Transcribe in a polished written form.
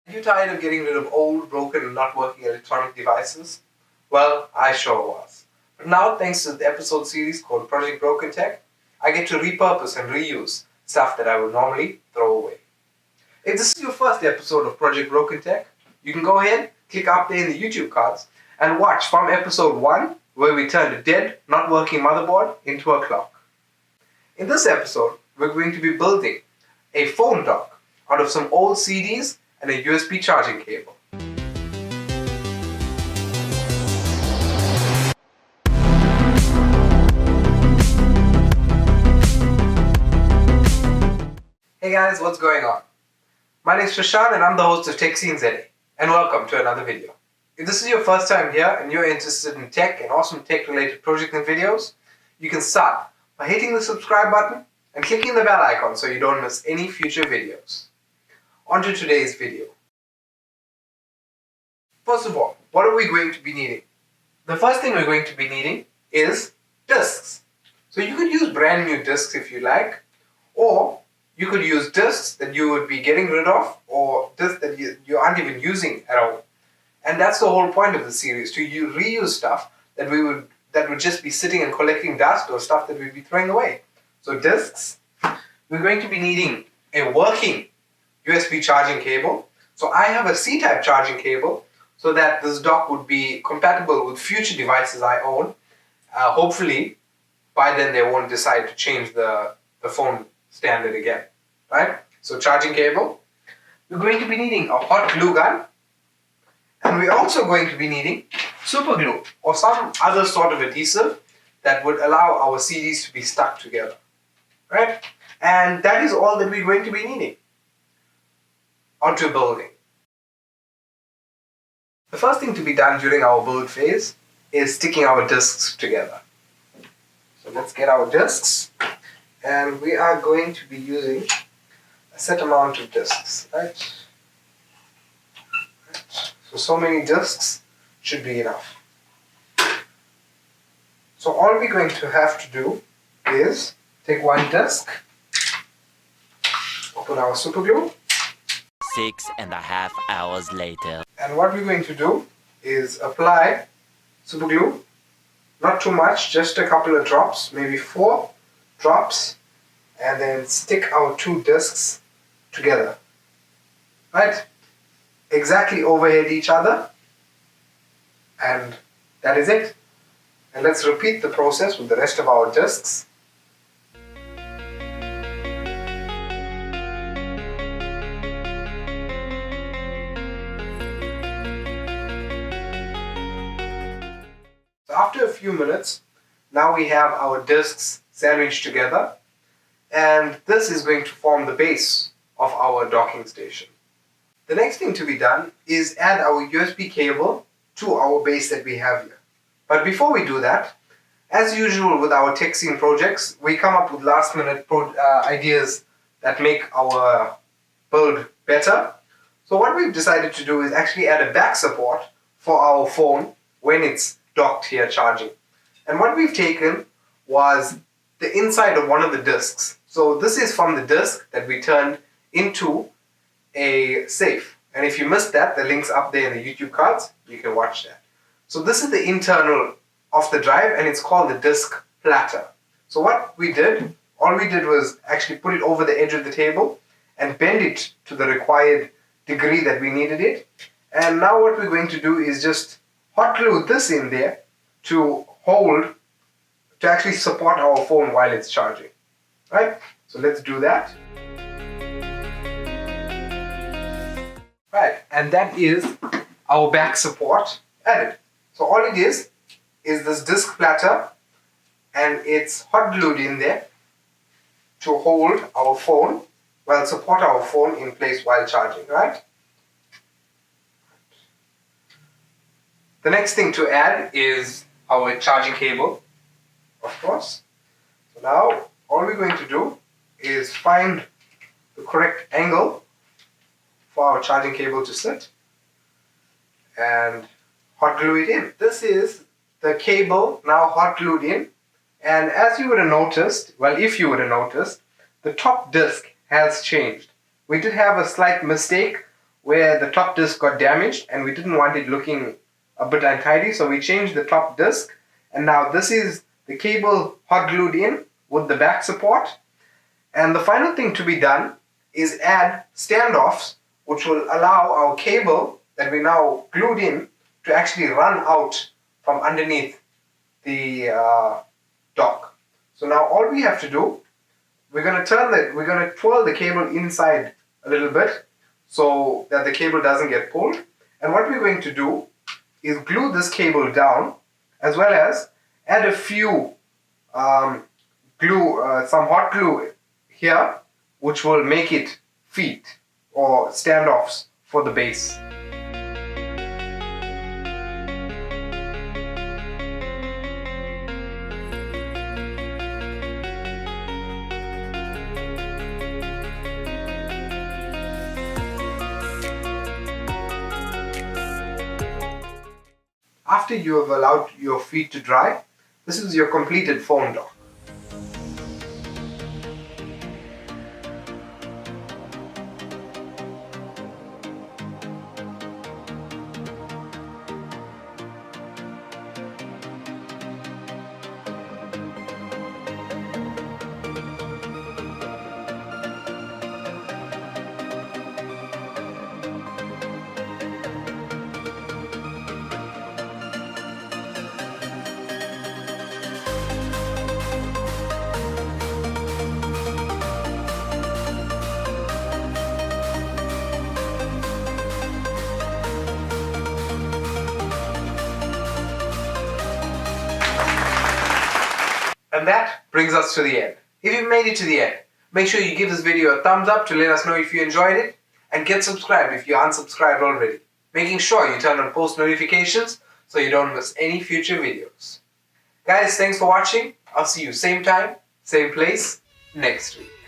Are you tired of getting rid of old, broken, and not working electronic devices? Well, I sure was. But now, thanks to the episode series called Project Broken Tech, I get to repurpose and reuse stuff that I would normally throw away. If this is your first episode of Project Broken Tech, you can go ahead, click up there in the YouTube cards, and watch from episode 1, where we turned a dead, not working motherboard into a clock. In this episode, we're going to be building a phone dock out of some old CDs and a USB charging cable. Hey guys, what's going on? My name is Prashant and I'm the host of Tech Scenes ZA, and welcome to another video. If this is your first time here and you're interested in tech and awesome tech related projects and videos, you can start by hitting the subscribe button and clicking the bell icon so you don't miss any future videos. On to today's video. First of all, what are we going to be needing? The first thing we're going to be needing is discs. So you could use brand new discs if you like, or you could use discs that you would be getting rid of, or discs that you aren't even using at all. And that's the whole point of the series, to reuse stuff that would just be sitting and collecting dust, or stuff that we'd be throwing away. So discs. We're going to be needing a working USB charging cable. So I have a C-type charging cable so that this dock would be compatible with future devices I own. Hopefully, by then they won't decide to change the phone standard again, right? So charging cable. We're going to be needing a hot glue gun. And we're also going to be needing super glue or some other sort of adhesive that would allow our CDs to be stuck together, right? And that is all that we're going to be needing. Onto building. The first thing to be done during our build phase is sticking our discs together. So let's get our discs, and we are going to be using a set amount of discs, right? So many discs should be enough. So all we're going to have to do is take one disc, open our super glue. 6.5 hours later. And what we're going to do is apply super glue, not too much, just a couple of drops, maybe 4 drops, and then stick our 2 discs together, right? Exactly overhead each other, and that is it. And let's repeat the process with the rest of our discs. So after a few minutes, now we have our discs sandwiched together, and this is going to form the base of our docking station. The next thing to be done is add our USB cable to our base that we have here. But before we do that, as usual with our tech scene projects, we come up with last minute ideas that make our build better. So what we've decided to do is actually add a back support for our phone when it's docked here charging. And what we've taken was the inside of one of the discs. So this is from the disc that we turned into a safe. And if you missed that, the link's up there in the YouTube cards, you can watch that. So this is the internal of the drive, and it's called the disc platter. So what we did, all we did was actually put it over the edge of the table and bend it to the required degree that we needed it. And now what we're going to do is just hot glue this in there to actually support our phone while it's charging, right? So let's do that. Right, and that is our back support added. So all it is this disc platter, and it's hot glued in there to hold our phone, support our phone in place while charging, right? The next thing to add is our charging cable, of course. So now all we're going to do is find the correct angle for our charging cable to sit and hot glue it in. This is the cable now hot glued in, and as you would have noticed, if you would have noticed, the top disc has changed. We did have a slight mistake where the top disc got damaged and we didn't want it looking a bit untidy, so we changed the top disc, and now this is the cable hot glued in with the back support. And the final thing to be done is add standoffs, which will allow our cable that we now glued in to actually run out from underneath the dock. So now all we have to do, we're going to twirl the cable inside a little bit so that the cable doesn't get pulled. And what we're going to do is glue this cable down, as well as add a few some hot glue here, which will make it feet or standoffs for the base. After you have allowed your feet to dry, this is your completed foam dock. And that brings us to the end. If you've made it to the end, make sure you give this video a thumbs up to let us know if you enjoyed it, and get subscribed if you're unsubscribed already, making sure you turn on post notifications so you don't miss any future videos. Guys, thanks for watching. I'll see you same time, same place next week.